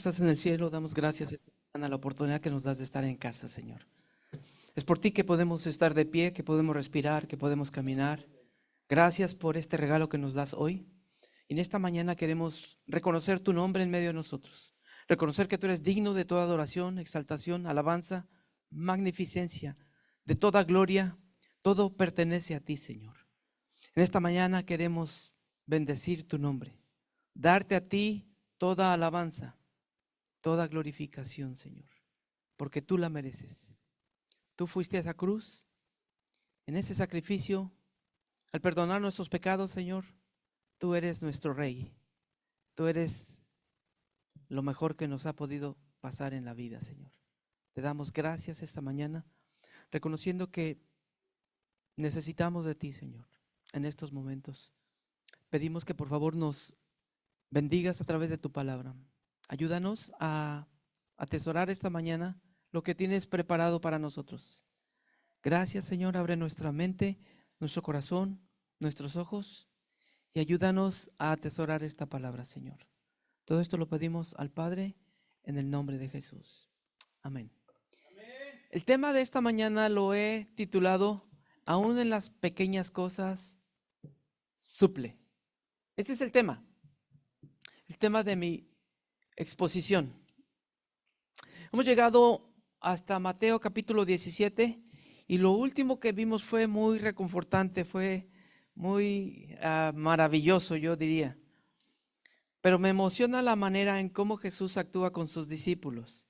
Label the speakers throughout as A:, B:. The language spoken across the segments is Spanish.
A: Estás en el cielo, damos gracias a la oportunidad que nos das de estar en casa, Señor. Es por ti que podemos estar de pie, que podemos respirar, que podemos caminar. Gracias por este regalo que nos das hoy. Y en esta mañana queremos reconocer tu nombre en medio de nosotros. Reconocer que tú eres digno de toda adoración, exaltación, alabanza, magnificencia, de toda gloria. Todo pertenece a ti, Señor. En esta mañana queremos bendecir tu nombre, darte a ti toda alabanza, toda glorificación, Señor, porque tú la mereces. Tú fuiste a esa cruz, en ese sacrificio, al perdonar nuestros pecados, Señor, tú eres nuestro Rey. Tú eres lo mejor que nos ha podido pasar en la vida, Señor. Te damos gracias esta mañana, reconociendo que necesitamos de ti, Señor, en estos momentos. Pedimos que por favor nos bendigas a través de tu palabra. Ayúdanos a atesorar esta mañana lo que tienes preparado para nosotros. Gracias, Señor, abre nuestra mente, nuestro corazón, nuestros ojos y ayúdanos a atesorar esta palabra, Señor. Todo esto lo pedimos al Padre en el nombre de Jesús. Amén. El tema de esta mañana lo he titulado Aún en las pequeñas cosas, suple. Este es el tema de mi exposición. Hemos llegado hasta Mateo capítulo 17 y lo último que vimos fue muy reconfortante, fue muy maravilloso, yo diría. Pero me emociona la manera en cómo Jesús actúa con sus discípulos.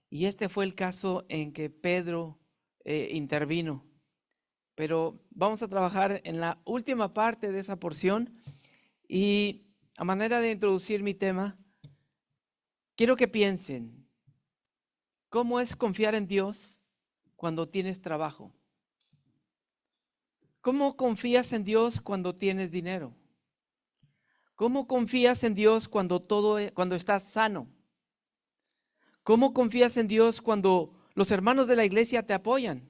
A: Y este fue el caso en que Pedro intervino. Pero vamos a trabajar en la última parte de esa porción y a manera de introducir mi tema, quiero que piensen, ¿cómo es confiar en Dios cuando tienes trabajo? ¿Cómo confías en Dios cuando tienes dinero? ¿Cómo confías en Dios cuando estás sano? ¿Cómo confías en Dios cuando los hermanos de la iglesia te apoyan?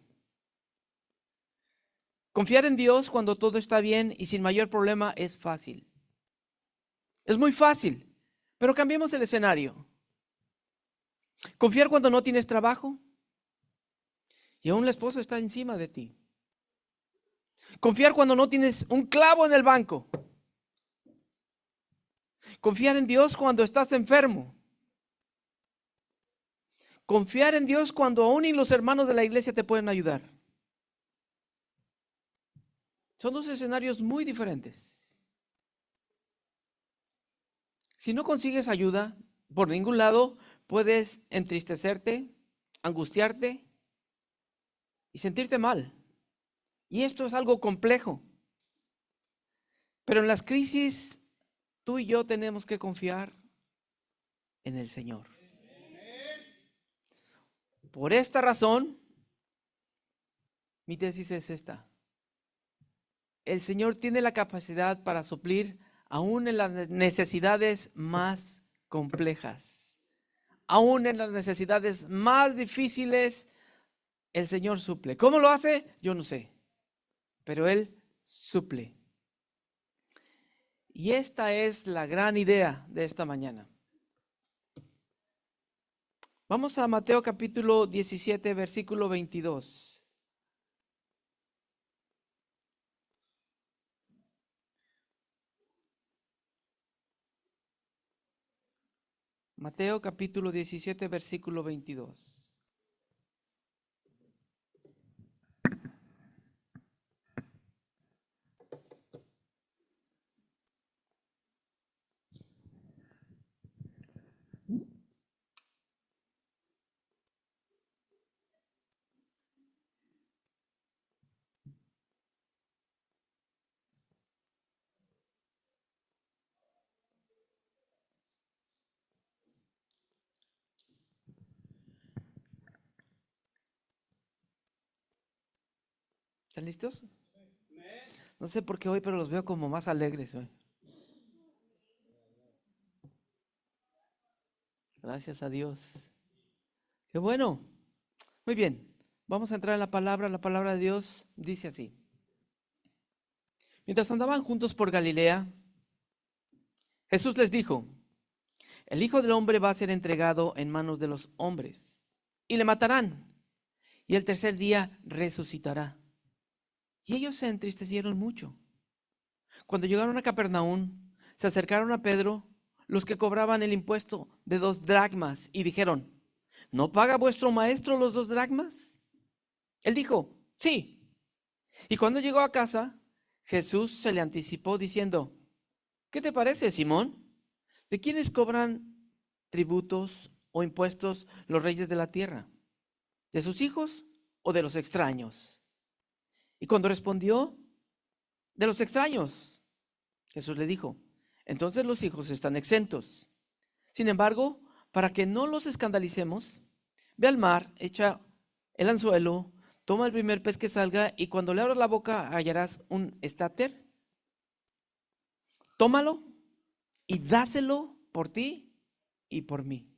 A: Confiar en Dios cuando todo está bien y sin mayor problema es fácil. Es muy fácil, pero cambiemos el escenario. Confiar cuando no tienes trabajo y aún la esposa está encima de ti. Confiar cuando no tienes un clavo en el banco. Confiar en Dios cuando estás enfermo. Confiar en Dios cuando aún y los hermanos de la iglesia te pueden ayudar. Son dos escenarios muy diferentes. Si no consigues ayuda por ningún lado, puedes entristecerte, angustiarte y sentirte mal. Y esto es algo complejo. Pero en las crisis, tú y yo tenemos que confiar en el Señor. Por esta razón, mi tesis es esta. El Señor tiene la capacidad para suplir aún en las necesidades más complejas. Aún en las necesidades más difíciles, el Señor suple. ¿Cómo lo hace? Yo no sé. Pero Él suple. Y esta es la gran idea de esta mañana. Vamos a Mateo capítulo 17, versículo 22. Mateo capítulo 17, versículo 22. ¿Están listos? No sé por qué hoy, pero los veo como más alegres hoy. Gracias a Dios. Qué bueno. Muy bien. Vamos a entrar en la palabra. La palabra de Dios dice así. Mientras andaban juntos por Galilea, Jesús les dijo: el Hijo del Hombre va a ser entregado en manos de los hombres y le matarán, y el tercer día resucitará. Y ellos se entristecieron mucho. Cuando llegaron a Capernaum, se acercaron a Pedro los que cobraban el impuesto de 2 dracmas y dijeron: ¿no paga vuestro maestro los 2 dracmas? Él dijo: sí. Y cuando llegó a casa, Jesús se le anticipó diciendo: ¿qué te parece, Simón? ¿De quiénes cobran tributos o impuestos los reyes de la tierra? ¿De sus hijos o de los extraños? Y cuando respondió: de los extraños, Jesús le dijo: entonces los hijos están exentos. Sin embargo, para que no los escandalicemos, ve al mar, echa el anzuelo, toma el primer pez que salga, y cuando le abras la boca hallarás un estáter. Tómalo y dáselo por ti y por mí.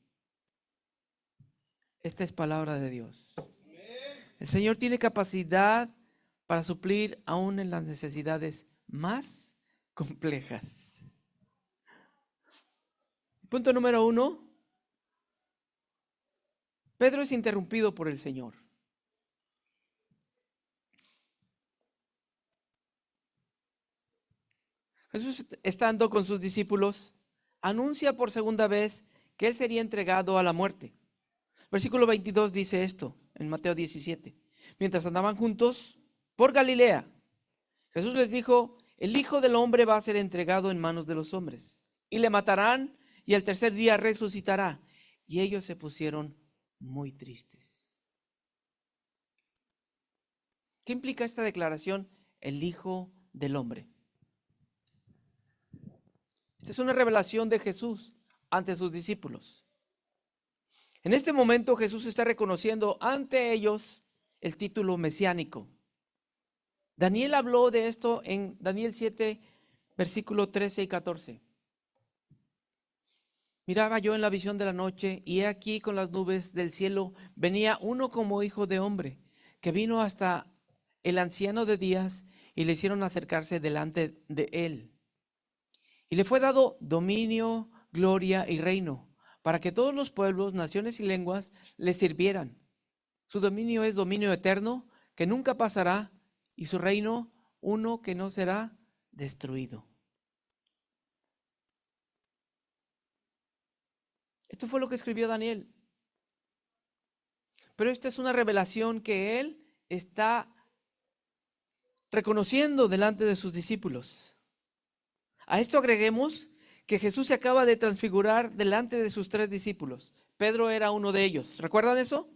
A: Esta es palabra de Dios. El Señor tiene capacidad para suplir aún en las necesidades más complejas. Punto número 1. Pedro es interrumpido por el Señor. Jesús, estando con sus discípulos, anuncia por segunda vez que él sería entregado a la muerte. Versículo 22 dice esto en Mateo 17. Mientras andaban juntos por Galilea, Jesús les dijo: el Hijo del Hombre va a ser entregado en manos de los hombres, y le matarán, y al tercer día resucitará. Y ellos se pusieron muy tristes. ¿Qué implica esta declaración? El Hijo del Hombre. Esta es una revelación de Jesús ante sus discípulos. En este momento Jesús está reconociendo ante ellos el título mesiánico. Daniel habló de esto en Daniel 7, versículo 13 y 14. Miraba yo en la visión de la noche, y he aquí con las nubes del cielo venía uno como hijo de hombre, que vino hasta el anciano de días, y le hicieron acercarse delante de él. Y le fue dado dominio, gloria y reino, para que todos los pueblos, naciones y lenguas le sirvieran. Su dominio es dominio eterno, que nunca pasará, y su reino uno que no será destruido. Esto fue lo que escribió Daniel. Pero esta es una revelación que él está reconociendo delante de sus discípulos. A esto agreguemos que Jesús se acaba de transfigurar delante de sus 3 discípulos. Pedro era uno de ellos. ¿Recuerdan eso?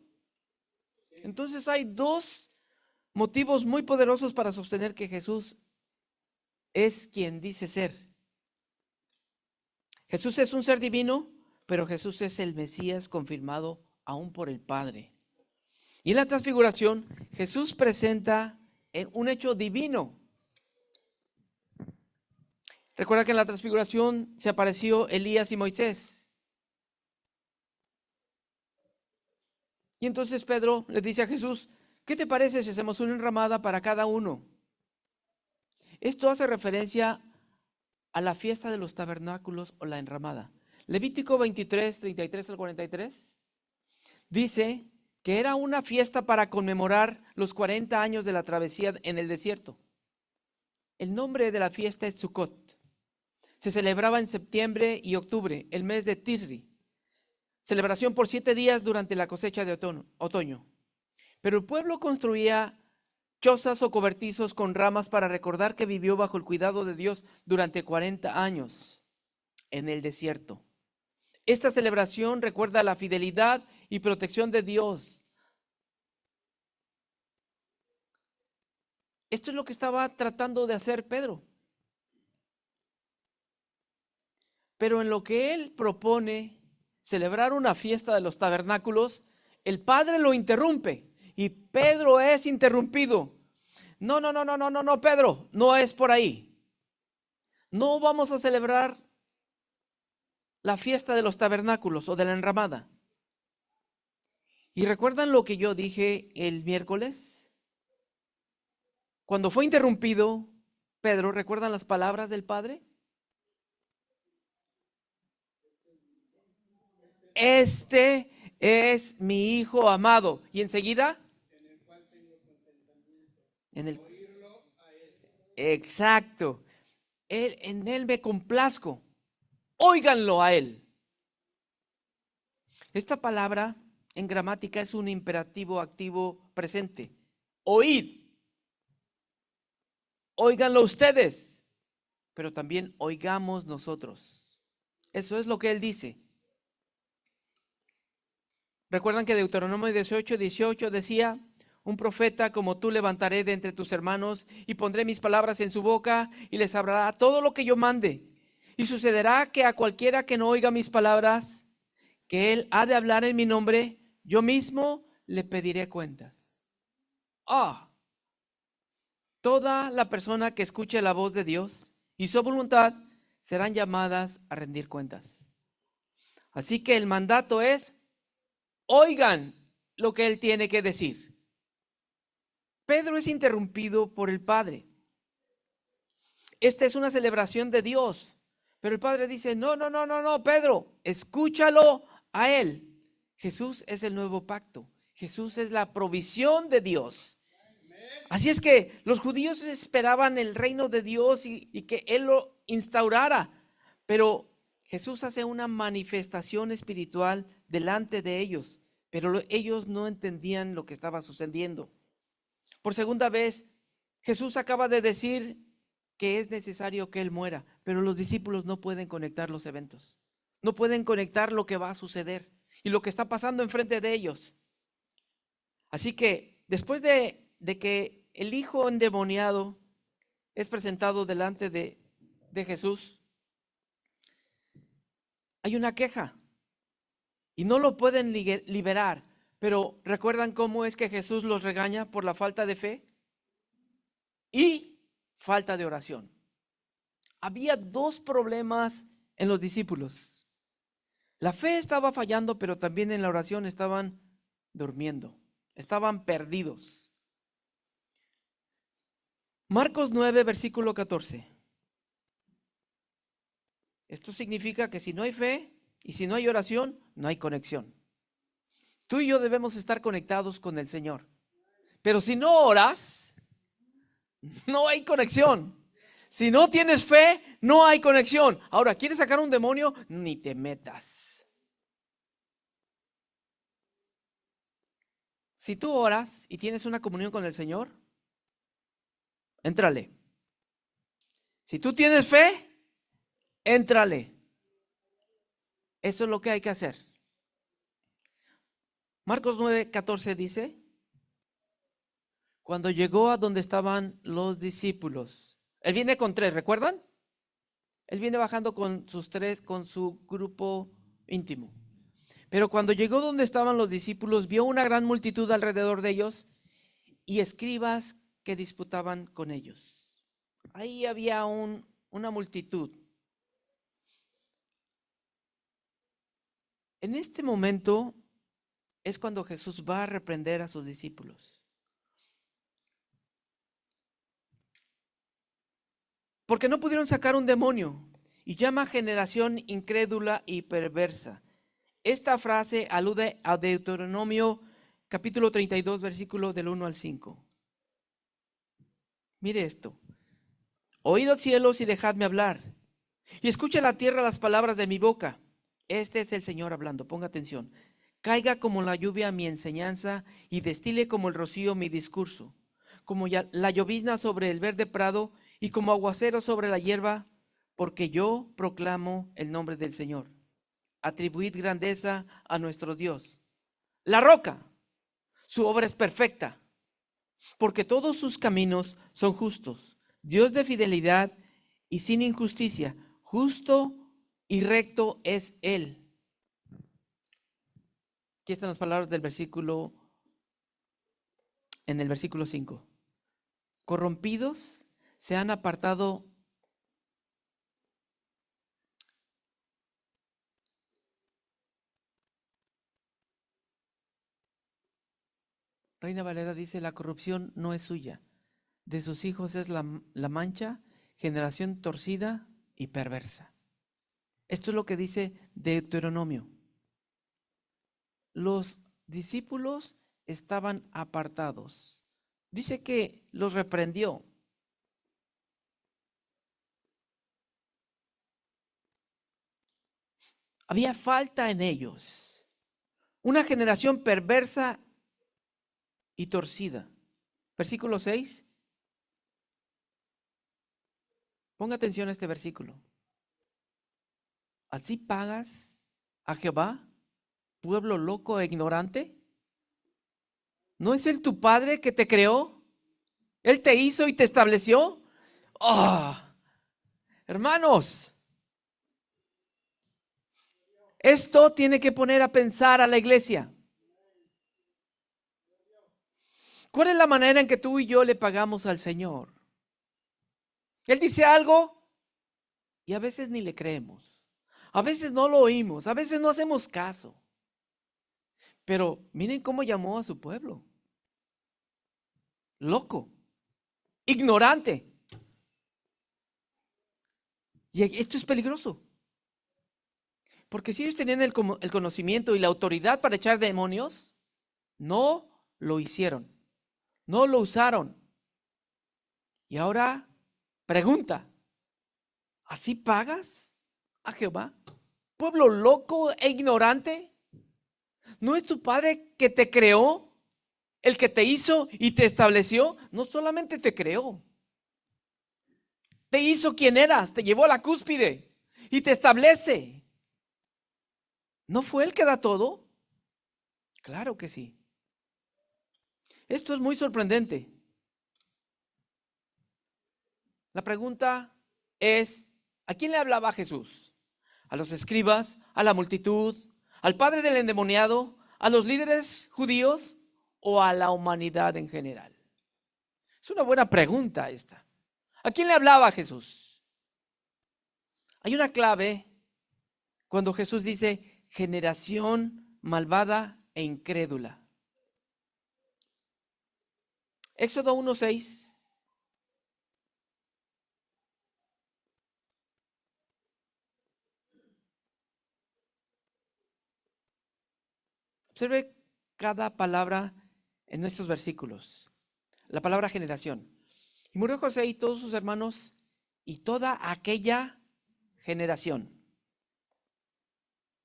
A: Entonces hay 2 motivos muy poderosos para sostener que Jesús es quien dice ser. Jesús es un ser divino, pero Jesús es el Mesías confirmado aún por el Padre. Y en la transfiguración, Jesús presenta un hecho divino. Recuerda que en la transfiguración se apareció Elías y Moisés. Y entonces Pedro le dice a Jesús: ¿qué te parece si hacemos una enramada para cada uno? Esto hace referencia a la fiesta de los tabernáculos o la enramada. Levítico 23, 33 al 43 dice que era una fiesta para conmemorar los 40 años de la travesía en el desierto. El nombre de la fiesta es Sukkot. Se celebraba en septiembre y octubre, el mes de Tisri. Celebración por 7 días durante la cosecha de otoño. Pero el pueblo construía chozas o cobertizos con ramas para recordar que vivió bajo el cuidado de Dios durante 40 años en el desierto. Esta celebración recuerda la fidelidad y protección de Dios. Esto es lo que estaba tratando de hacer Pedro. Pero en lo que él propone celebrar una fiesta de los tabernáculos, el Padre lo interrumpe y Pedro es interrumpido. No, Pedro, no es por ahí. No vamos a celebrar la fiesta de los tabernáculos o de la enramada. ¿Y recuerdan lo que yo dije el miércoles? Cuando fue interrumpido Pedro, ¿recuerdan las palabras del Padre? Este es mi hijo amado. Y enseguida, en el, exacto, en él me complazco. Óiganlo a él. Esta palabra en gramática es un imperativo activo presente. Oíd. Óiganlo ustedes, pero también oigamos nosotros. Eso es lo que él dice. ¿Recuerdan que Deuteronomio 18:18 decía: un profeta como tú levantaré de entre tus hermanos y pondré mis palabras en su boca y les hablará todo lo que yo mande? Y sucederá que a cualquiera que no oiga mis palabras, que él ha de hablar en mi nombre, yo mismo le pediré cuentas. Toda la persona que escuche la voz de Dios y su voluntad serán llamadas a rendir cuentas. Así que el mandato es: oigan lo que él tiene que decir. Pedro es interrumpido por el Padre. Esta es una celebración de Dios, pero el Padre dice: no, Pedro, escúchalo a él. Jesús es el nuevo pacto. Jesús es la provisión de Dios. Así es que los judíos esperaban el reino de Dios y que Él lo instaurara, pero Jesús hace una manifestación espiritual delante de ellos, pero ellos no entendían lo que estaba sucediendo. Por segunda vez, Jesús acaba de decir que es necesario que Él muera, pero los discípulos no pueden conectar los eventos, no pueden conectar lo que va a suceder y lo que está pasando enfrente de ellos. Así que después de que el hijo endemoniado es presentado delante de Jesús, hay una queja y no lo pueden liberar. Pero ¿recuerdan cómo es que Jesús los regaña por la falta de fe y falta de oración? Había dos problemas en los discípulos. La fe estaba fallando, pero también en la oración estaban durmiendo, estaban perdidos. Marcos 9, versículo 14. Esto significa que si no hay fe y si no hay oración, no hay conexión. Tú y yo debemos estar conectados con el Señor. Pero si no oras, no hay conexión. Si no tienes fe, no hay conexión. Ahora, ¿quieres sacar un demonio? Ni te metas. Si tú oras y tienes una comunión con el Señor, éntrale. Si tú tienes fe, éntrale. Eso es lo que hay que hacer. Marcos 9:14 dice: cuando llegó a donde estaban los discípulos. Él viene con 3, ¿recuerdan? Él viene bajando con sus 3, con su grupo íntimo. Pero cuando llegó donde estaban los discípulos, vio una gran multitud alrededor de ellos y escribas que disputaban con ellos. Ahí había una multitud. En este momento es cuando Jesús va a reprender a sus discípulos. Porque no pudieron sacar un demonio, y llama generación incrédula y perversa. Esta frase alude a Deuteronomio capítulo 32, versículo del 1 al 5. Mire esto: oíd los cielos y dejadme hablar, y escucha la tierra las palabras de mi boca. Este es el Señor hablando, ponga atención. Caiga como la lluvia mi enseñanza, y destile como el rocío mi discurso, como la llovizna sobre el verde prado, y como aguacero sobre la hierba, porque yo proclamo el nombre del Señor. Atribuid grandeza a nuestro Dios. La roca, su obra es perfecta, porque todos sus caminos son justos. Dios de fidelidad y sin injusticia, justo y recto es Él. Aquí están las palabras del versículo, en el versículo 5. Corrompidos se han apartado. Reina Valera dice: la corrupción no es suya, de sus hijos es la mancha, generación torcida y perversa. Esto es lo que dice Deuteronomio. los discípulos estaban apartados. Dice que los reprendió. Había falta en ellos. Una generación perversa y torcida. Versículo 6. Ponga atención a este versículo. ¿Así pagas a Jehová, pueblo loco e ignorante? ¿No es Él tu Padre que te creó? ¿Él te hizo y te estableció? ¡Oh! Hermanos, esto tiene que poner a pensar a la iglesia. ¿Cuál es la manera en que tú y yo le pagamos al Señor? Él dice algo y a veces ni le creemos. A veces no lo oímos, a veces no hacemos caso. Pero miren cómo llamó a su pueblo. Loco, ignorante. Y esto es peligroso. Porque si ellos tenían el conocimiento y la autoridad para echar demonios, no lo hicieron, no lo usaron. Y ahora pregunta, ¿así pagas a Jehová? Pueblo loco e ignorante. ¿No es tu Padre que te creó, el que te hizo y te estableció? No solamente te creó, te hizo quien eras, te llevó a la cúspide y te establece. ¿No fue Él que da todo? Claro que sí. Esto es muy sorprendente. La pregunta es, ¿a quién le hablaba Jesús? ¿A los escribas? ¿A la multitud? ¿Al padre del endemoniado? ¿A los líderes judíos? ¿O a la humanidad en general? Es una buena pregunta esta. ¿A quién le hablaba Jesús? Hay una clave cuando Jesús dice generación malvada e incrédula. Éxodo 1:6. Observe cada palabra en estos versículos. La palabra generación. Y murió José y todos sus hermanos y toda aquella generación.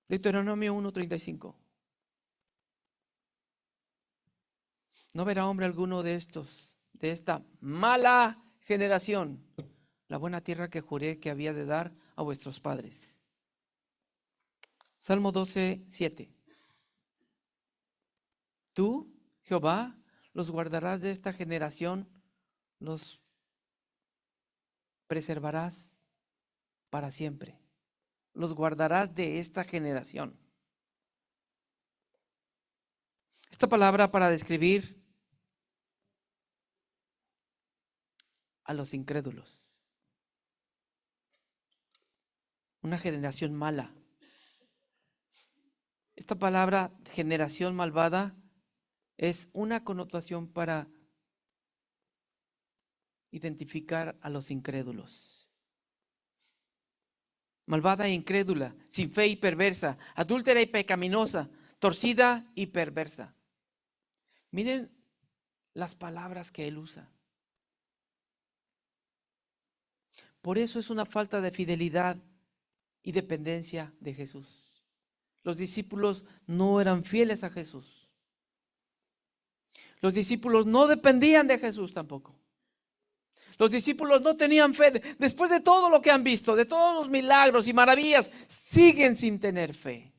A: Deuteronomio 1:35. No verá hombre alguno de esta mala generación, la buena tierra que juré que había de dar a vuestros padres. Salmo 12:7. Tú, Jehová, los guardarás de esta generación, los preservarás para siempre. Los guardarás de esta generación. Esta palabra para describir a los incrédulos. Una generación mala. Esta palabra generación malvada es una connotación para identificar a los incrédulos. Malvada e incrédula, sin fe y perversa, adúltera y pecaminosa, torcida y perversa. Miren las palabras que él usa. Por eso es una falta de fidelidad y dependencia de Jesús. Los discípulos no eran fieles a Jesús. Los discípulos no dependían de Jesús tampoco. Los discípulos no tenían fe. Después de todo lo que han visto, de todos los milagros y maravillas, siguen sin tener fe.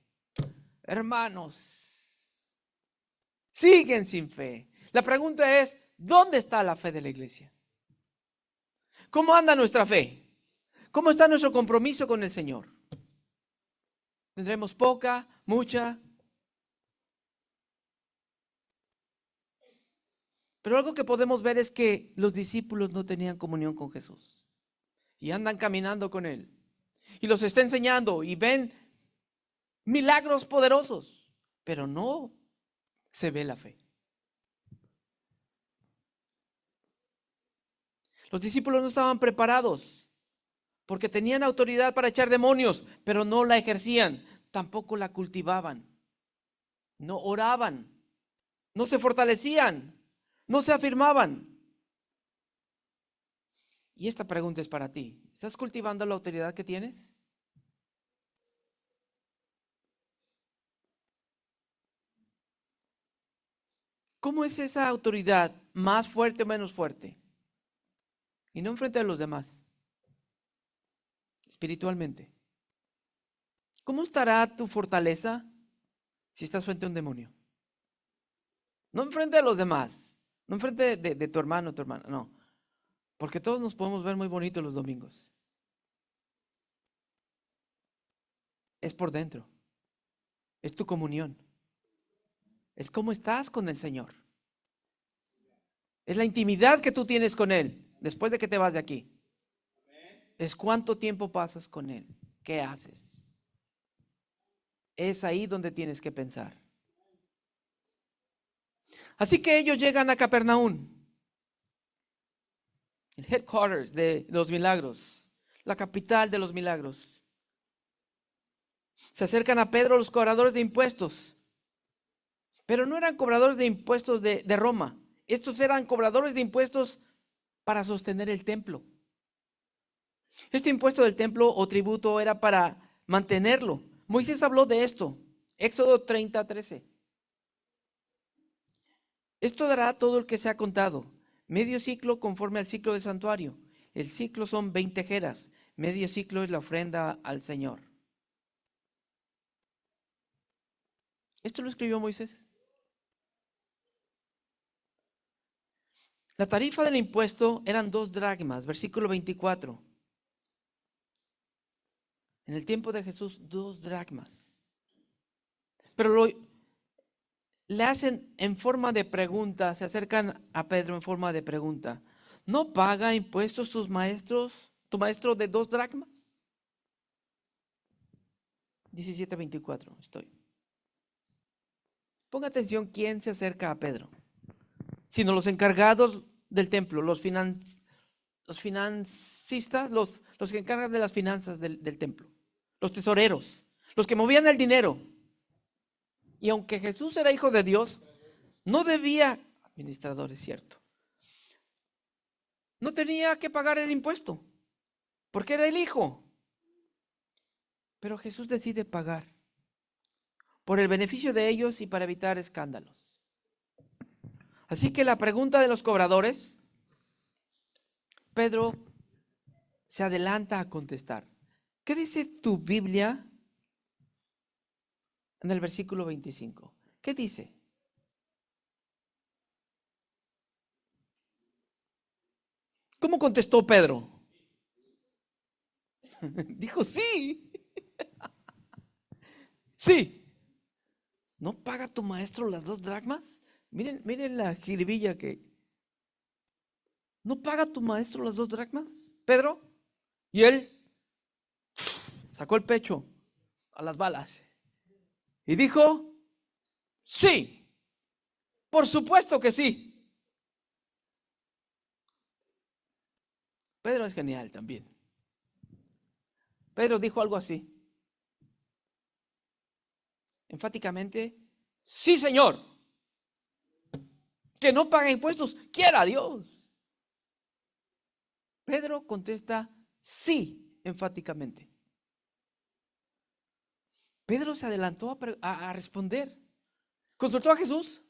A: Hermanos, siguen sin fe. La pregunta es, ¿dónde está la fe de la iglesia? ¿Cómo anda nuestra fe? ¿Cómo está nuestro compromiso con el Señor? ¿Tendremos poca, mucha? Pero algo que podemos ver es que los discípulos no tenían comunión con Jesús y andan caminando con Él y los está enseñando y ven milagros poderosos, pero no se ve la fe. Los discípulos no estaban preparados porque tenían autoridad para echar demonios, pero no la ejercían, tampoco la cultivaban. no oraban, no se fortalecían, no se afirmaban. Y esta pregunta es para ti. ¿Estás cultivando la autoridad que tienes? ¿Cómo es esa autoridad? ¿Más fuerte o menos fuerte? Y no enfrente de los demás, espiritualmente. ¿Cómo estará tu fortaleza si estás frente a un demonio? No enfrente de los demás, no enfrente de tu hermano o tu hermana, no. Porque todos nos podemos ver muy bonitos los domingos. Es por dentro, es tu comunión, es cómo estás con el Señor. Es la intimidad que tú tienes con Él después de que te vas de aquí. Es cuánto tiempo pasas con Él, qué haces. Es ahí donde tienes que pensar. Así que ellos llegan a Capernaum, el headquarters de los milagros, la capital de los milagros. Se acercan a Pedro los cobradores de impuestos, pero no eran cobradores de impuestos de Roma. Estos eran cobradores de impuestos para sostener el templo. Este impuesto del templo o tributo era para mantenerlo. Moisés habló de esto, Éxodo 30:13. Esto dará todo el que se ha contado, medio ciclo conforme al ciclo del santuario. El ciclo son 20 jeras, medio ciclo es la ofrenda al Señor. Esto lo escribió Moisés. La tarifa del impuesto eran 2 dracmas, versículo 24. En el tiempo de Jesús, 2 dracmas. Pero le hacen en forma de pregunta, se acercan a Pedro en forma de pregunta. ¿No paga impuestos tus maestros, tu maestro de 2 dracmas? 17:24, estoy. Ponga atención quién se acerca a Pedro. Sino los encargados del templo, los financistas, los que encargan de las finanzas del templo, los tesoreros, los que movían el dinero. Y aunque Jesús era hijo de Dios, no debía, administrador es cierto, no tenía que pagar el impuesto, porque era el hijo. Pero Jesús decide pagar por el beneficio de ellos y para evitar escándalos. Así que la pregunta de los cobradores, Pedro se adelanta a contestar. ¿Qué dice tu Biblia en el versículo 25? ¿Qué dice? ¿Cómo contestó Pedro? Dijo sí. Sí. ¿No paga tu maestro las 2 dracmas? Miren la jiribilla que... ¿No paga tu maestro las 2 dracmas, Pedro? Y él sacó el pecho a las balas y dijo, sí, por supuesto que sí. Pedro es genial también. Pedro dijo algo así, enfáticamente, sí, Señor, que no paga impuestos, quiera Dios. Pedro contesta, sí, enfáticamente. Pedro se adelantó a responder. ¿Consultó a Jesús?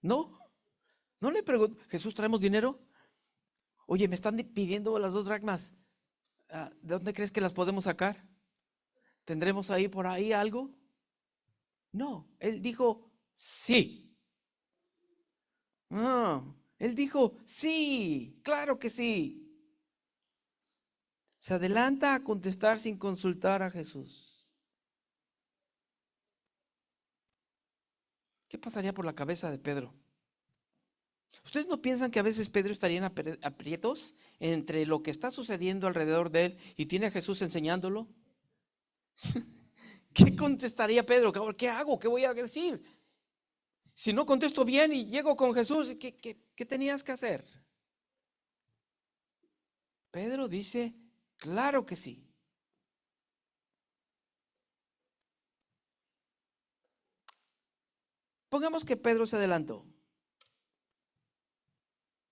A: No, no le preguntó, Jesús, ¿traemos dinero? Oye, me están pidiendo las 2 dracmas. ¿De dónde crees que las podemos sacar? ¿Tendremos ahí por ahí algo? No, él dijo sí. Él dijo sí, claro que sí. Se adelanta a contestar sin consultar a Jesús. ¿Qué pasaría por la cabeza de Pedro? ¿Ustedes no piensan que a veces Pedro estaría en aprietos entre lo que está sucediendo alrededor de él y tiene a Jesús enseñándolo? ¿Qué contestaría Pedro? ¿Qué hago? ¿Qué voy a decir? Si no contesto bien y llego con Jesús, ¿qué tenías que hacer? Pedro dice, claro que sí. Pongamos que Pedro se adelantó.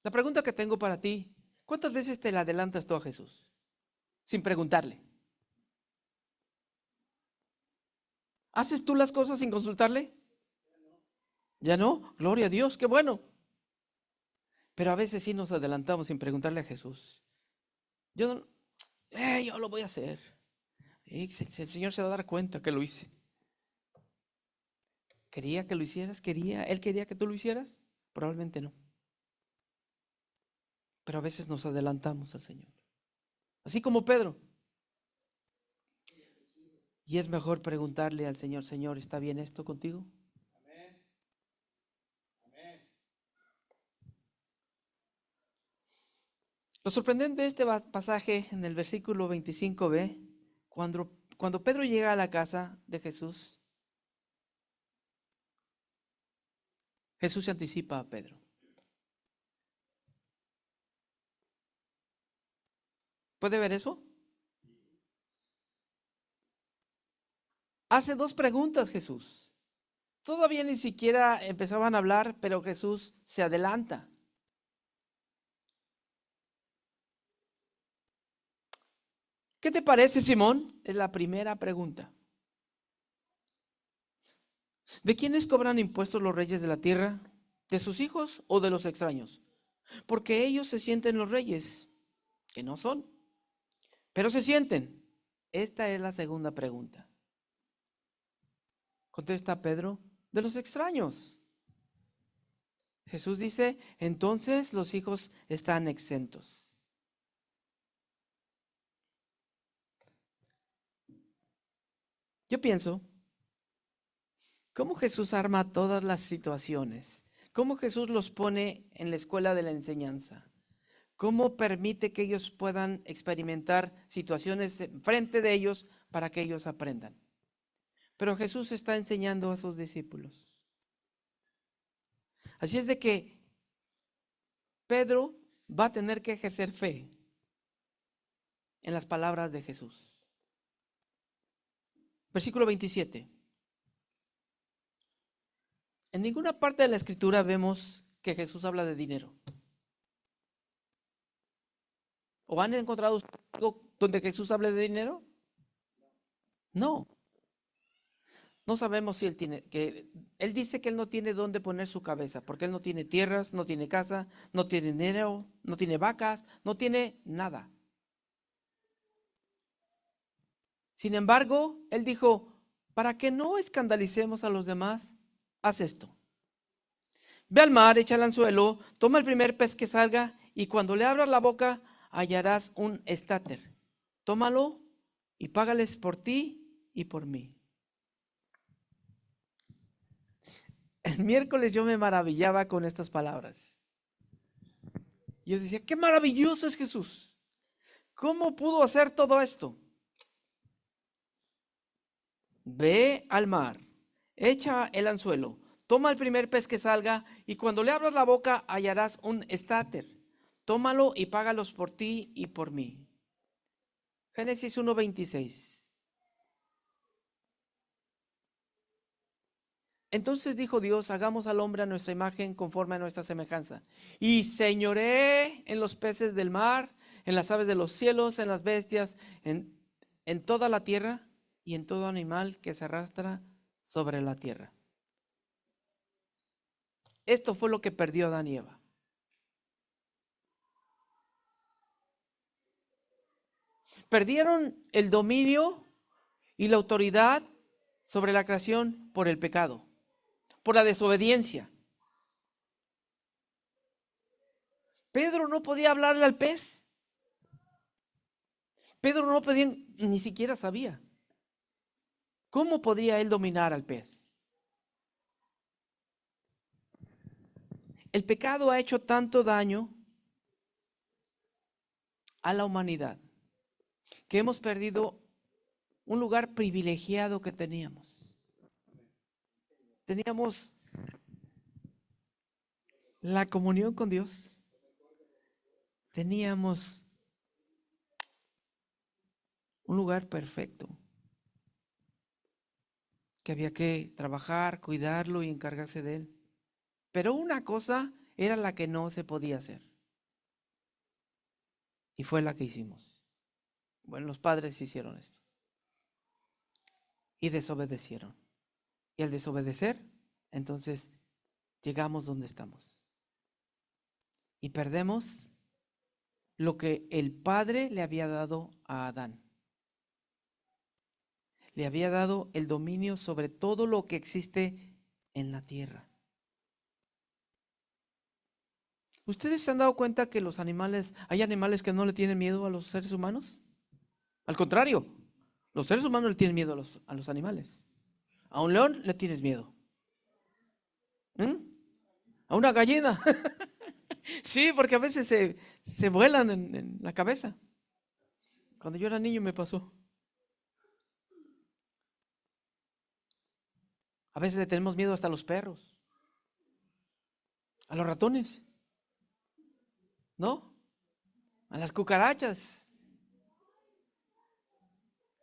A: La pregunta que tengo para ti, ¿cuántas veces te la adelantas tú a Jesús? Sin preguntarle. ¿Haces tú las cosas sin consultarle? ¿Ya no? Gloria a Dios, qué bueno. Pero a veces sí nos adelantamos sin preguntarle a Jesús. Yo lo voy a hacer. El Señor se va a dar cuenta que lo hice. ¿Quería que lo hicieras? ¿Él quería que tú lo hicieras? Probablemente no. Pero a veces nos adelantamos al Señor. Así como Pedro. Y es mejor preguntarle al Señor, Señor, ¿está bien esto contigo? Lo sorprendente de este pasaje en el versículo 25b, cuando Pedro llega a la casa de Jesús, Jesús se anticipa a Pedro. ¿Puede ver eso? Hace dos preguntas Jesús. Todavía ni siquiera empezaban a hablar, pero Jesús se adelanta. ¿Qué te parece, Simón? Es la primera pregunta. ¿De quiénes cobran impuestos los reyes de la tierra? ¿De sus hijos o de los extraños? Porque ellos se sienten los reyes, que no son, pero se sienten. Esta es la segunda pregunta. Contesta Pedro, de los extraños. Jesús dice, entonces los hijos están exentos. Yo pienso, ¿cómo Jesús arma todas las situaciones? ¿Cómo Jesús los pone en la escuela de la enseñanza? ¿Cómo permite que ellos puedan experimentar situaciones frente de ellos para que ellos aprendan? Pero Jesús está enseñando a sus discípulos. Así es de que Pedro va a tener que ejercer fe en las palabras de Jesús. Versículo 27. En ninguna parte de la Escritura vemos que Jesús habla de dinero. ¿O han encontrado algo donde Jesús hable de dinero? No. No sabemos si él dice que él no tiene dónde poner su cabeza, porque él no tiene tierras, no tiene casa, no tiene dinero, no tiene vacas, no tiene nada. Sin embargo, él dijo, para que no escandalicemos a los demás, haz esto. Ve al mar, echa el anzuelo, toma el primer pez que salga y cuando le abras la boca hallarás un estáter. Tómalo y págales por ti y por mí. El miércoles yo me maravillaba con estas palabras. Yo decía, qué maravilloso es Jesús. ¿Cómo pudo hacer todo esto? Ve al mar, echa el anzuelo, toma el primer pez que salga y cuando le abras la boca hallarás un estáter. Tómalo y págalos por ti y por mí. Génesis 1:26. Entonces dijo Dios, hagamos al hombre a nuestra imagen conforme a nuestra semejanza. Y señoré en los peces del mar, en las aves de los cielos, en las bestias, en toda la tierra y en todo animal que se arrastra sobre la tierra. Esto fue lo que perdió Adán y Eva. Perdieron el dominio y la autoridad sobre la creación por el pecado, por la desobediencia. Pedro no podía hablarle al pez. Pedro no podía, ni siquiera sabía. ¿Cómo podría él dominar al pez? El pecado ha hecho tanto daño a la humanidad que hemos perdido un lugar privilegiado que teníamos. Teníamos la comunión con Dios. Teníamos un lugar perfecto. que había que trabajar, cuidarlo y encargarse de él. Pero una cosa era la que no se podía hacer. Y fue la que hicimos. Bueno, los padres hicieron esto. Y desobedecieron. Y al desobedecer, entonces llegamos donde estamos. Y perdemos lo que el Padre le había dado a Adán. Le había dado el dominio sobre todo lo que existe en la tierra. ¿Ustedes se han dado cuenta que los animales, hay animales que no le tienen miedo a los seres humanos? Al contrario, los seres humanos le tienen miedo a los animales. A un león le tienes miedo. A una gallina. Sí, porque a veces se vuelan en la cabeza. Cuando yo era niño me pasó. A veces le tenemos miedo hasta a los perros, a los ratones, ¿no? A las cucarachas.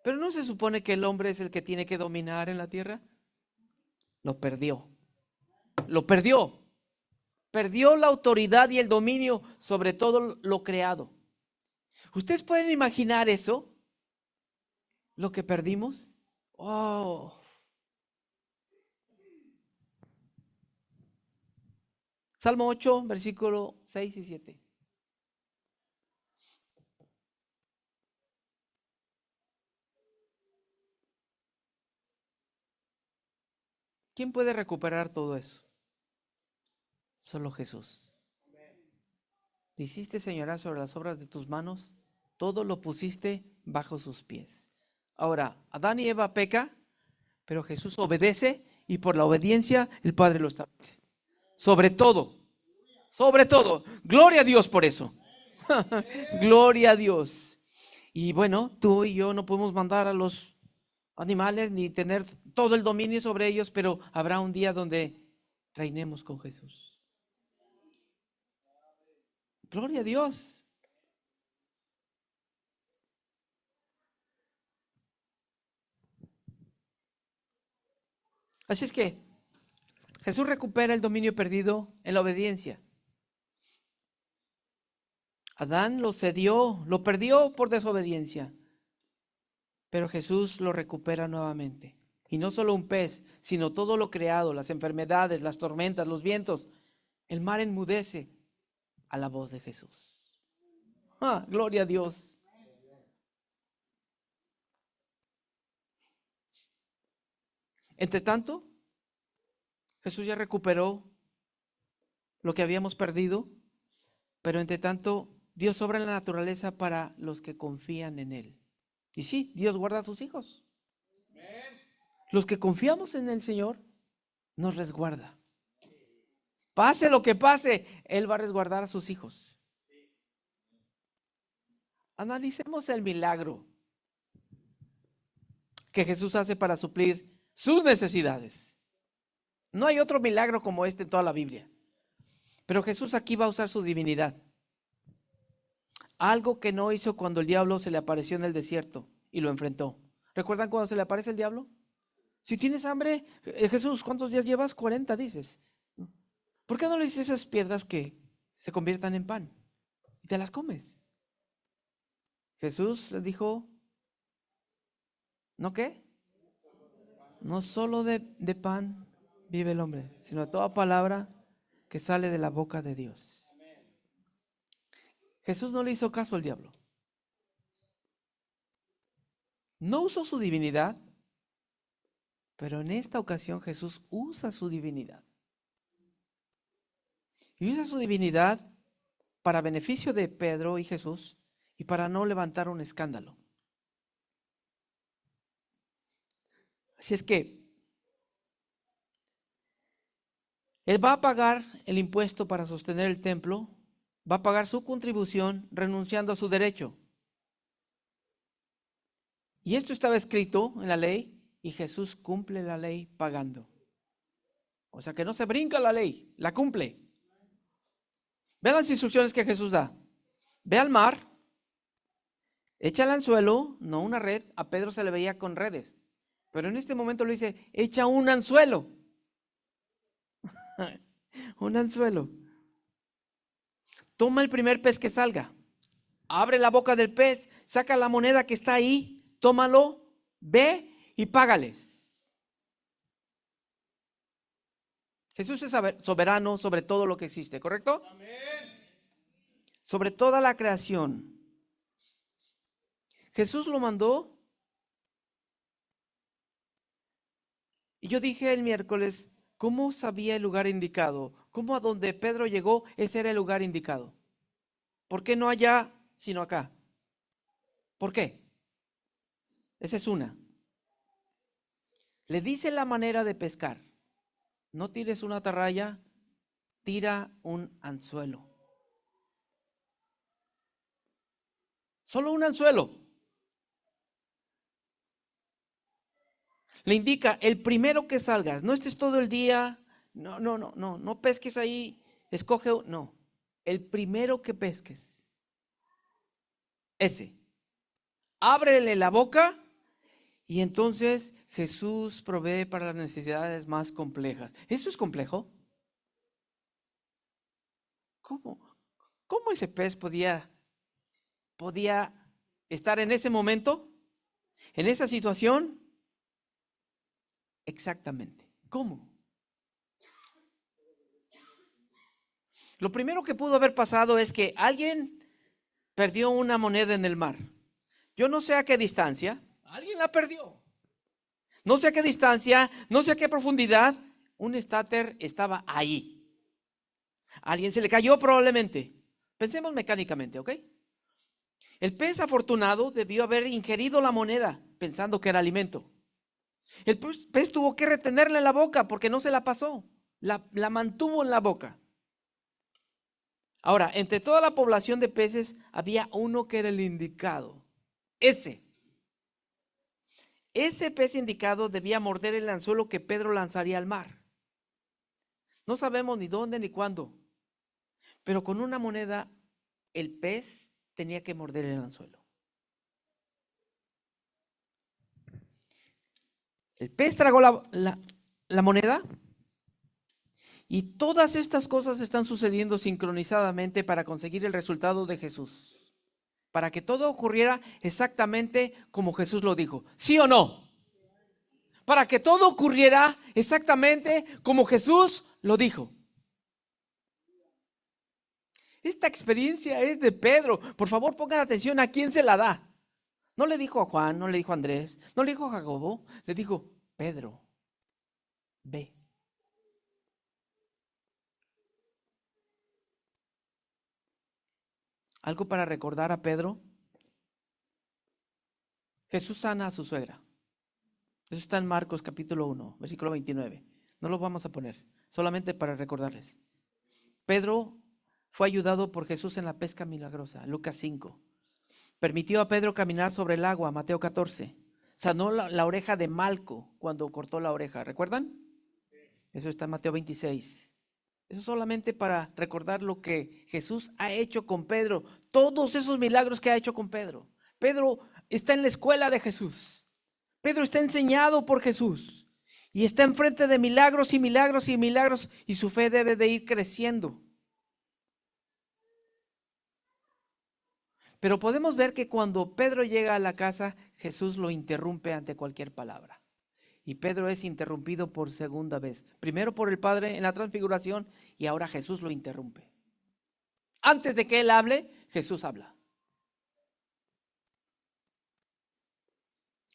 A: Pero ¿no se supone que el hombre es el que tiene que dominar en la tierra? Lo perdió. Lo perdió. Perdió la autoridad y el dominio sobre todo lo creado. ¿Ustedes pueden imaginar eso? ¿Lo que perdimos? Oh. Salmo 8, versículo 6 y 7. ¿Quién puede recuperar todo eso? Solo Jesús. Le hiciste señorar sobre las obras de tus manos, todo lo pusiste bajo sus pies. Ahora, Adán y Eva peca, pero Jesús obedece y por la obediencia el Padre lo establece. Sobre todo. Gloria a Dios por eso. Gloria a Dios. Y bueno, tú y yo no podemos mandar a los animales ni tener todo el dominio sobre ellos, pero habrá un día donde reinemos con Jesús. Gloria a Dios. Así es que Jesús recupera el dominio perdido en la obediencia. Adán lo cedió, lo perdió por desobediencia, pero Jesús lo recupera nuevamente. Y no solo un pez, sino todo lo creado, las enfermedades, las tormentas, los vientos. El mar enmudece a la voz de Jesús. ¡Ah, gloria a Dios! Entre tanto, Jesús ya recuperó lo que habíamos perdido, pero entre tanto, Dios obra en la naturaleza para los que confían en Él. Y sí, Dios guarda a sus hijos. Los que confiamos en el Señor, nos resguarda. Pase lo que pase, Él va a resguardar a sus hijos. Analicemos el milagro que Jesús hace para suplir sus necesidades. No hay otro milagro como este en toda la Biblia. Pero Jesús aquí va a usar su divinidad. Algo que no hizo cuando el diablo se le apareció en el desierto y lo enfrentó. ¿Recuerdan cuando se le aparece el diablo? Si tienes hambre, Jesús, ¿cuántos días llevas? 40, dices. ¿Por qué no le dices esas piedras que se conviertan en pan? Y te las comes. Jesús les dijo, ¿no qué? No solo de pan vive el hombre, sino de toda palabra que sale de la boca de Dios. Jesús no le hizo caso al diablo. No usó su divinidad, pero en esta ocasión Jesús usa su divinidad. Y usa su divinidad para beneficio de Pedro y Jesús y para no levantar un escándalo. Así es que Él va a pagar el impuesto para sostener el templo, va a pagar su contribución renunciando a su derecho. Y esto estaba escrito en la ley y Jesús cumple la ley pagando. O sea que no se brinca la ley, la cumple. Vean las instrucciones que Jesús da. Ve al mar, echa el anzuelo, no una red. A Pedro se le veía con redes. Pero en este momento le dice, echa un anzuelo. Un anzuelo. Toma el primer pez que salga. Abre la boca del pez, saca la moneda que está ahí, tómalo, ve y págales. Jesús es soberano sobre todo lo que existe, ¿correcto? Amén. Sobre toda la creación. Jesús lo mandó. Y yo dije el miércoles, ¿cómo sabía el lugar indicado? ¿Cómo a donde Pedro llegó, ese era el lugar indicado? ¿Por qué no allá, sino acá? ¿Por qué? Esa es una. Le dice la manera de pescar. No tires una atarraya, tira un anzuelo. Solo un anzuelo. Le indica, el primero que salgas, no estés todo el día, no pesques ahí, escoge, no, el primero que pesques, ese, ábrele la boca y entonces Jesús provee para las necesidades más complejas. ¿Eso es complejo? ¿Cómo? ¿Cómo ese pez podía estar en ese momento, en esa situación? Exactamente. ¿Cómo? Lo primero que pudo haber pasado es que alguien perdió una moneda en el mar. Yo no sé a qué distancia, alguien la perdió. No sé a qué distancia, no sé a qué profundidad, un estáter estaba ahí. A alguien se le cayó probablemente. Pensemos mecánicamente, ¿ok? El pez afortunado debió haber ingerido la moneda pensando que era alimento. El pez tuvo que retenerla en la boca porque no se la pasó, la mantuvo en la boca. Ahora, entre toda la población de peces había uno que era el indicado. Ese pez indicado debía morder el anzuelo que Pedro lanzaría al mar. No sabemos ni dónde ni cuándo, pero con una moneda el pez tenía que morder el anzuelo. El pez tragó la moneda y todas estas cosas están sucediendo sincronizadamente para conseguir el resultado de Jesús. Para que todo ocurriera exactamente como Jesús lo dijo. ¿Sí o no? Para que todo ocurriera exactamente como Jesús lo dijo. Esta experiencia es de Pedro. Por favor, pongan atención a quién se la da. No le dijo a Juan, no le dijo a Andrés, no le dijo a Jacobo, le dijo, Pedro, ve. Algo para recordar a Pedro. Jesús sana a su suegra. Eso está en Marcos capítulo 1, versículo 29. No lo vamos a poner, solamente para recordarles. Pedro fue ayudado por Jesús en la pesca milagrosa, Lucas 5. Permitió a Pedro caminar sobre el agua, Mateo 14. Sanó la oreja de Malco cuando cortó la oreja, ¿recuerdan? Eso está en Mateo 26. Eso solamente para recordar lo que Jesús ha hecho con Pedro, todos esos milagros que ha hecho con Pedro. Pedro está en la escuela de Jesús. Pedro está enseñado por Jesús y está enfrente de milagros y milagros y milagros y su fe debe de ir creciendo. Pero podemos ver que cuando Pedro llega a la casa, Jesús lo interrumpe ante cualquier palabra. Y Pedro es interrumpido por segunda vez. Primero por el Padre en la transfiguración y ahora Jesús lo interrumpe. Antes de que él hable, Jesús habla.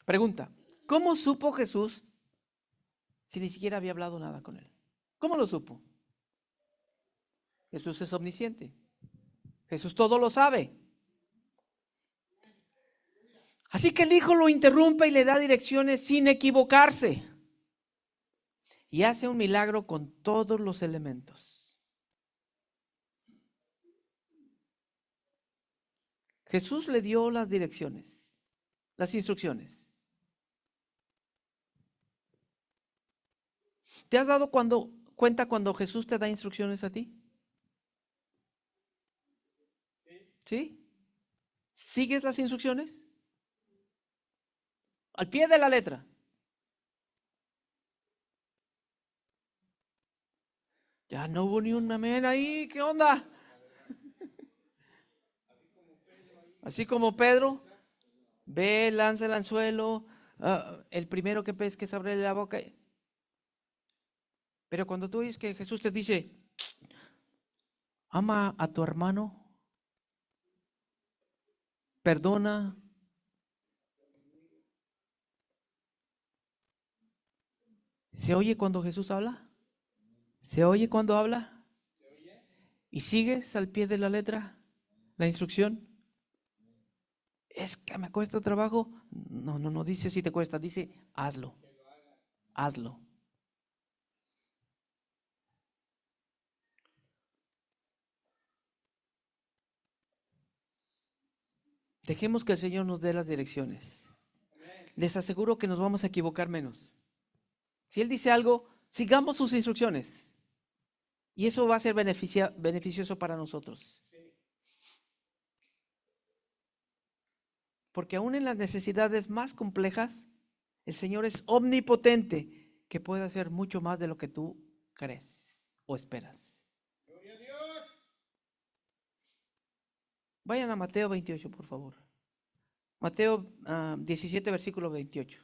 A: Pregunta, ¿cómo supo Jesús si ni siquiera había hablado nada con él? ¿Cómo lo supo? Jesús es omnisciente. Jesús todo lo sabe. Así que el Hijo lo interrumpe y le da direcciones sin equivocarse. Y hace un milagro con todos los elementos. Jesús le dio las direcciones, las instrucciones. ¿Te has dado cuenta cuando Jesús te da instrucciones a ti? ¿Sí? ¿Sigues las instrucciones? Al pie de la letra. Ya no hubo ni un amén ahí, ¿qué onda? Así como Pedro, ve, lanza el anzuelo, el primero que pesque abre la boca. Pero cuando tú oyes que Jesús te dice, ama a tu hermano, perdona, ¿se oye cuando Jesús habla? ¿Se oye cuando habla? ¿Y sigues al pie de la letra la instrucción? Es que me cuesta trabajo. No, no, no dice si te cuesta, dice hazlo, hazlo. Dejemos que el Señor nos dé las direcciones. Les aseguro que nos vamos a equivocar menos. Si Él dice algo, sigamos sus instrucciones. Y eso va a ser beneficioso para nosotros. Porque aún en las necesidades más complejas, el Señor es omnipotente, que puede hacer mucho más de lo que tú crees o esperas. Vayan a Mateo 28, por favor. Mateo 17, versículo 28.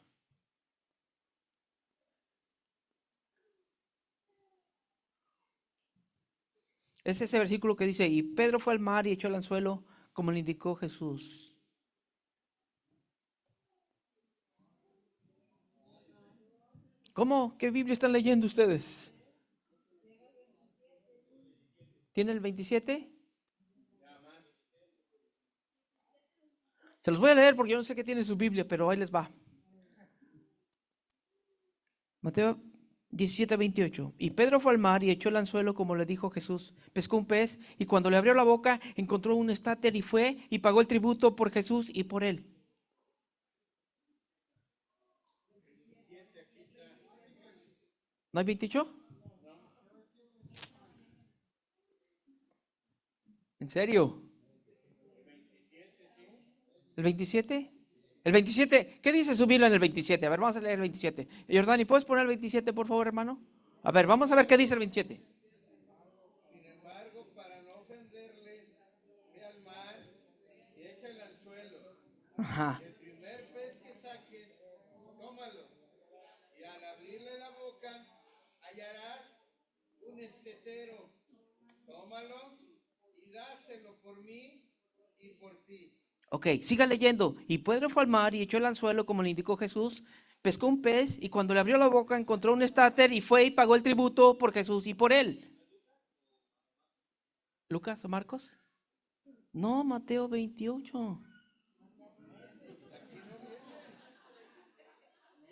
A: Es ese versículo que dice, y Pedro fue al mar y echó el anzuelo como le indicó Jesús. ¿Cómo? ¿Qué Biblia están leyendo ustedes? ¿Tiene el 27? Se los voy a leer porque yo no sé qué tiene su Biblia, pero ahí les va. Mateo 17, 28. Y Pedro fue al mar y echó el anzuelo como le dijo Jesús. Pescó un pez y cuando le abrió la boca encontró un estáter y fue y pagó el tributo por Jesús y por él. ¿No hay 28? ¿En serio? ¿El 27? El 27, ¿qué dice su Biblia en el 27? A ver, vamos a leer el 27. Jordani, ¿puedes poner el 27, por favor, hermano? A ver, vamos a ver qué dice el 27.
B: Sin embargo, para no ofenderles, ve al mar y echa el anzuelo.
A: Ajá.
B: El primer pez que saques, tómalo. Y al abrirle la boca, hallarás un estetero. Tómalo y dáselo por mí y por ti.
A: Ok, siga leyendo. Y Pedro fue al mar y echó el anzuelo como le indicó Jesús. Pescó un pez y cuando le abrió la boca encontró un estáter y fue y pagó el tributo por Jesús y por él. ¿Lucas o Marcos? No, Mateo 28.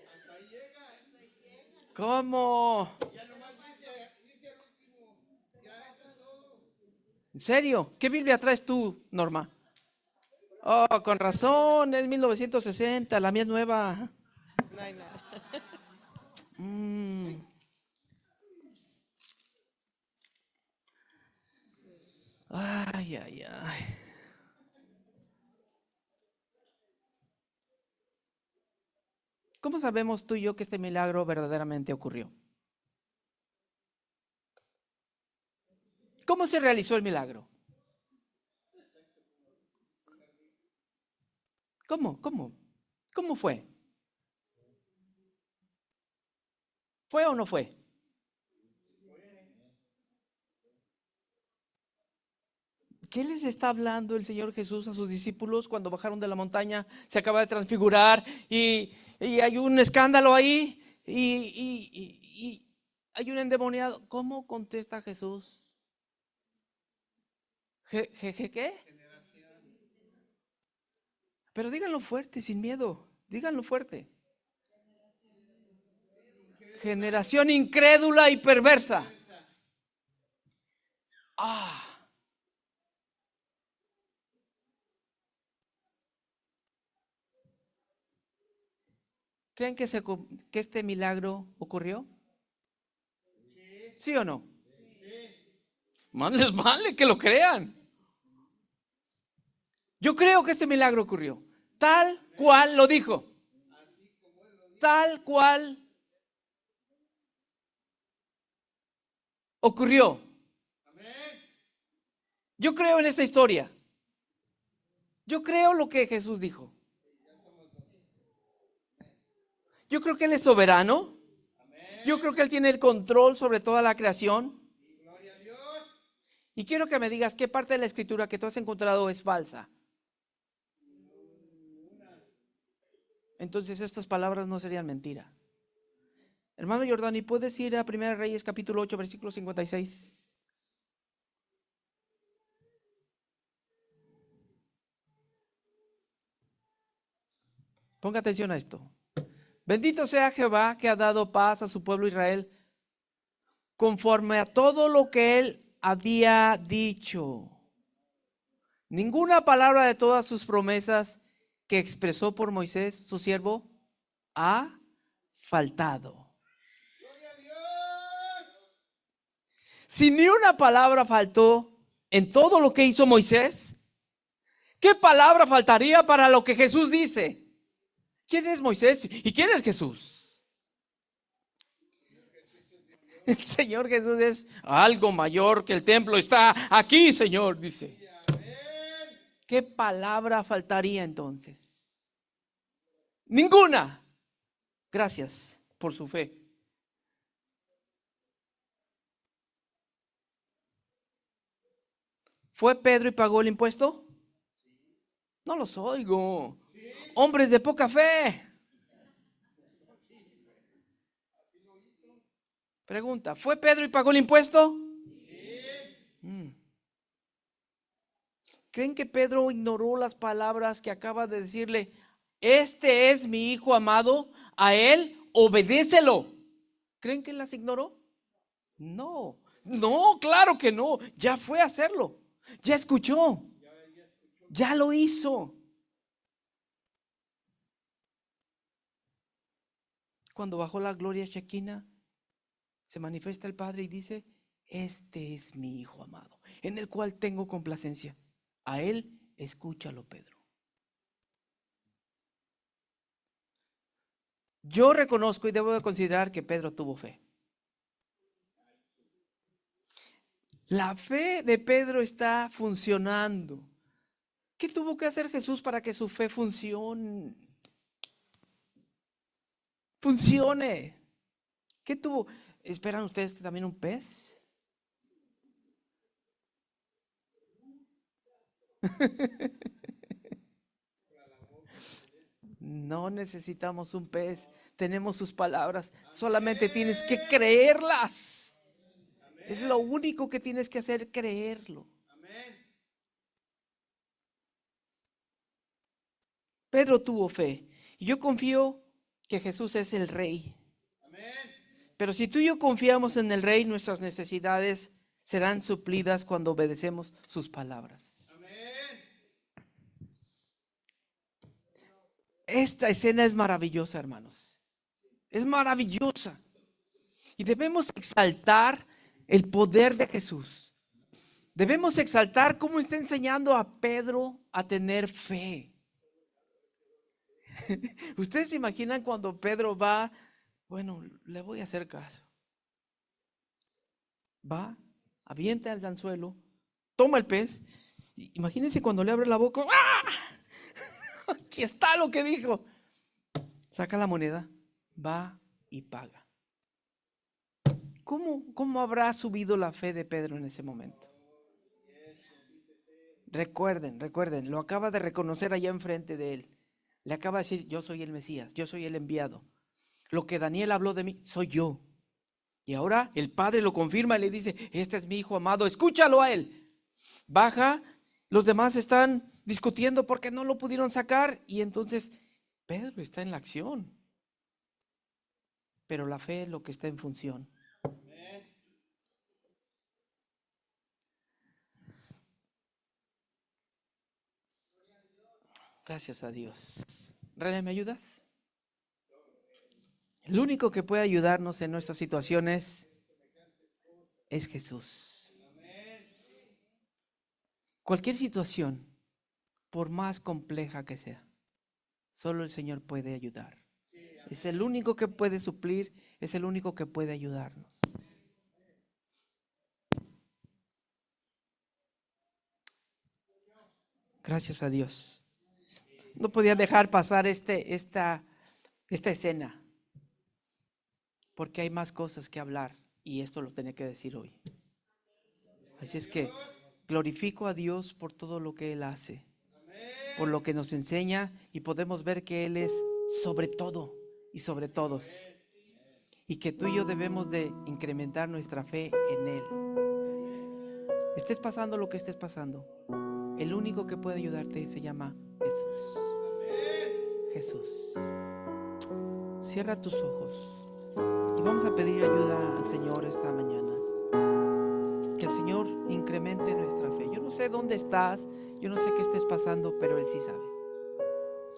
B: Hasta ahí llega.
A: ¿Cómo?
B: Ya nomás dice el último. Ya eso es todo.
A: ¿En serio? ¿Qué Biblia traes tú, Norma? Oh, con razón, es 1960, la mía es nueva.
C: No hay nada.
A: Mm. Ay, ay, ay. ¿Cómo sabemos tú y yo que este milagro verdaderamente ocurrió? ¿Cómo se realizó el milagro? ¿Cómo? ¿Cómo? ¿Cómo fue? ¿Fue o no fue? ¿Qué les está hablando el Señor Jesús a sus discípulos cuando bajaron de la montaña? Se acaba de transfigurar y hay un escándalo ahí y hay un endemoniado. ¿Cómo contesta Jesús? ¿Qué? Pero díganlo fuerte, sin miedo. Díganlo fuerte. Generación incrédula y perversa. Ah. ¿Creen que este milagro ocurrió? ¿Sí o no? Más les vale que lo crean. Yo creo que este milagro ocurrió. Tal cual lo dijo. Tal cual. ocurrió.
B: Amén.
A: Yo creo en esta historia. Yo creo lo que Jesús dijo. Yo creo que Él es soberano.
B: Amén.
A: Yo creo que Él tiene el control sobre toda la creación.
B: Y gloria a Dios.
A: Y quiero que me digas qué parte de la escritura que tú has encontrado es falsa. Entonces estas palabras no serían mentira. Hermano Jordani, ¿puedes ir a 1 Reyes capítulo 8, versículo 56? Ponga atención a esto. Bendito sea Jehová que ha dado paz a su pueblo Israel conforme a todo lo que él había dicho. Ninguna palabra de todas sus promesas que expresó por Moisés, su siervo, ha faltado.
B: Gloria a Dios.
A: Si ni una palabra faltó en todo lo que hizo Moisés, ¿qué palabra faltaría para lo que Jesús dice? ¿Quién es Moisés y quién es Jesús? El Señor Jesús es algo mayor que el templo. Está aquí, Señor, dice.
B: Amén.
A: ¿Qué palabra faltaría entonces? Ninguna. Gracias por su fe. ¿Fue Pedro y pagó el impuesto? No los oigo. Hombres de poca fe. Pregunta, ¿fue Pedro y pagó el impuesto? ¿Creen que Pedro ignoró las palabras que acaba de decirle? Este es mi hijo amado, a él obedécelo. ¿Creen que las ignoró? No, no, claro que no. Ya fue a hacerlo. Ya escuchó. Ya lo hizo. Cuando bajó la gloria Shekinah, se manifiesta el Padre y dice: este es mi hijo amado, en el cual tengo complacencia. A él escúchalo, Pedro. Yo reconozco y debo de considerar que Pedro tuvo fe. La fe de Pedro está funcionando. ¿Qué tuvo que hacer Jesús para que su fe funcione? ¿Qué tuvo? ¿Esperan ustedes también un pez? No necesitamos un pez, tenemos sus palabras, solamente tienes que creerlas. Es lo único que tienes que hacer, creerlo.
B: Amén.
A: Pedro tuvo fe y yo confío que Jesús es el Rey.
B: Amén.
A: Pero si tú y yo confiamos en el Rey, nuestras necesidades serán suplidas cuando obedecemos sus palabras.
B: Amén.
A: Esta escena es maravillosa, hermanos. Es maravillosa. Y debemos exaltar el poder de Jesús. Debemos exaltar cómo está enseñando a Pedro a tener fe. Ustedes se imaginan cuando Pedro va, bueno, le voy a hacer caso. Va, avienta el anzuelo, toma el pez. Imagínense cuando le abre la boca. ¡Ah! Aquí está lo que dijo. Saca la moneda, va y paga. ¿Cómo habrá subido la fe de Pedro en ese momento? Recuerden, lo acaba de reconocer allá enfrente de él. Le acaba de decir: yo soy el Mesías, yo soy el enviado. Lo que Daniel habló de mí, soy yo. Y ahora el Padre lo confirma y le dice: este es mi hijo amado, escúchalo a él. Baja, los demás están discutiendo porque no lo pudieron sacar y entonces Pedro está en la acción. Pero la fe es lo que está en función. Gracias a Dios. René, ¿me ayudas? El único que puede ayudarnos en nuestras situaciones es Jesús. Cualquier situación, por más compleja que sea, solo el Señor puede ayudar. Es el único que puede suplir, es el único que puede ayudarnos. Gracias a Dios. No podía dejar pasar esta escena, porque hay más cosas que hablar y esto lo tenía que decir hoy. Así es que glorifico a Dios por todo lo que Él hace, por lo que nos enseña, y podemos ver que Él es sobre todo y sobre todos, y que tú y yo debemos de incrementar nuestra fe en Él. Estés pasando lo que estés pasando, el único que puede ayudarte se llama Jesús. Jesús. Cierra tus ojos y vamos a pedir ayuda al Señor esta mañana. Que el Señor incremente nuestra fe. Yo no sé dónde estás, yo no sé qué estés pasando, pero Él sí sabe.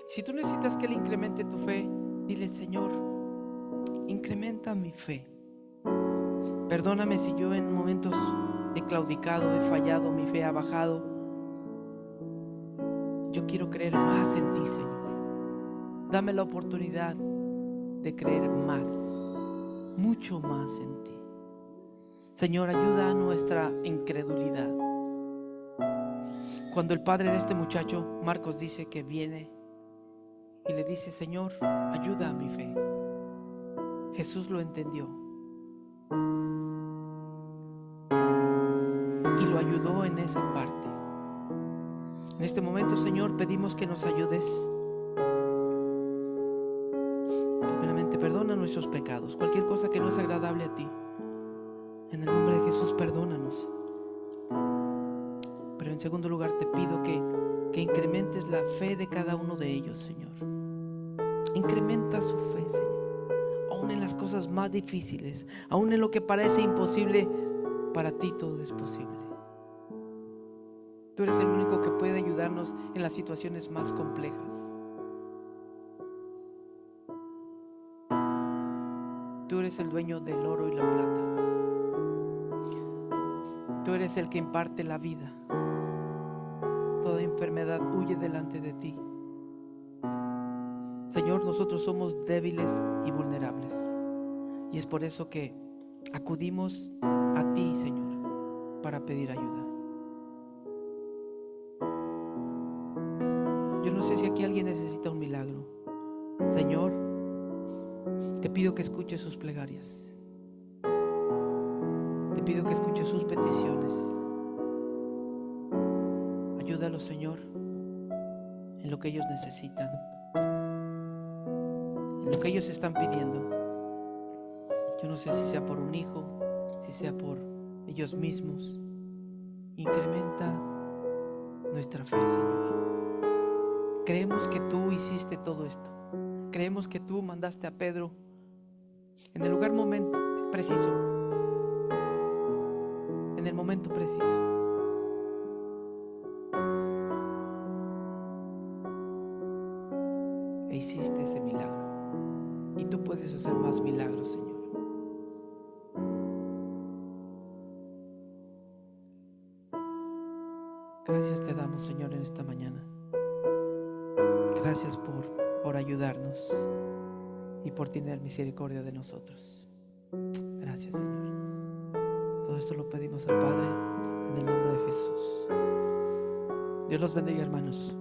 A: Si tú necesitas que Él incremente tu fe, dile: Señor, incrementa mi fe. Perdóname si yo en momentos he claudicado, he fallado, mi fe ha bajado. Yo quiero creer más en ti, Señor. Dame la oportunidad de creer más, mucho más en ti. Señor, ayuda a nuestra incredulidad. Cuando el padre de este muchacho, Marcos, dice que viene y le dice: Señor, ayuda a mi fe, Jesús lo entendió y lo ayudó en esa parte. En este momento, Señor, pedimos que nos ayudes. Primeramente, perdona nuestros pecados, cualquier cosa que no es agradable a ti. En el nombre de Jesús, perdónanos. Pero en segundo lugar, te pido que incrementes la fe de cada uno de ellos, Señor. Incrementa su fe, Señor. Aún en las cosas más difíciles, aún en lo que parece imposible, para ti todo es posible. Tú eres el único que puede ayudarnos en las situaciones más complejas. Tú eres el dueño del oro y la plata. Tú eres el que imparte la vida. Toda enfermedad huye delante de ti. Señor, nosotros somos débiles y vulnerables. Y es por eso que acudimos a ti, Señor, para pedir ayuda. Yo no sé si aquí alguien necesita un milagro. Señor, te pido que escuches sus plegarias. Te pido que escuches sus peticiones. Ayúdalos, Señor, en lo que ellos necesitan, en lo que ellos están pidiendo. Yo no sé si sea por un hijo, si sea por ellos mismos. Incrementa nuestra fe, Señor. Creemos que tú hiciste todo esto. Creemos que tú mandaste a Pedro en el lugar preciso, en el momento preciso. E hiciste ese milagro. Y tú puedes hacer más milagros, Señor. Gracias te damos, Señor, en esta mañana. Gracias por ayudarnos y por tener misericordia de nosotros. Gracias, Señor. Todo esto lo pedimos al Padre en el nombre de Jesús. Dios los bendiga, hermanos.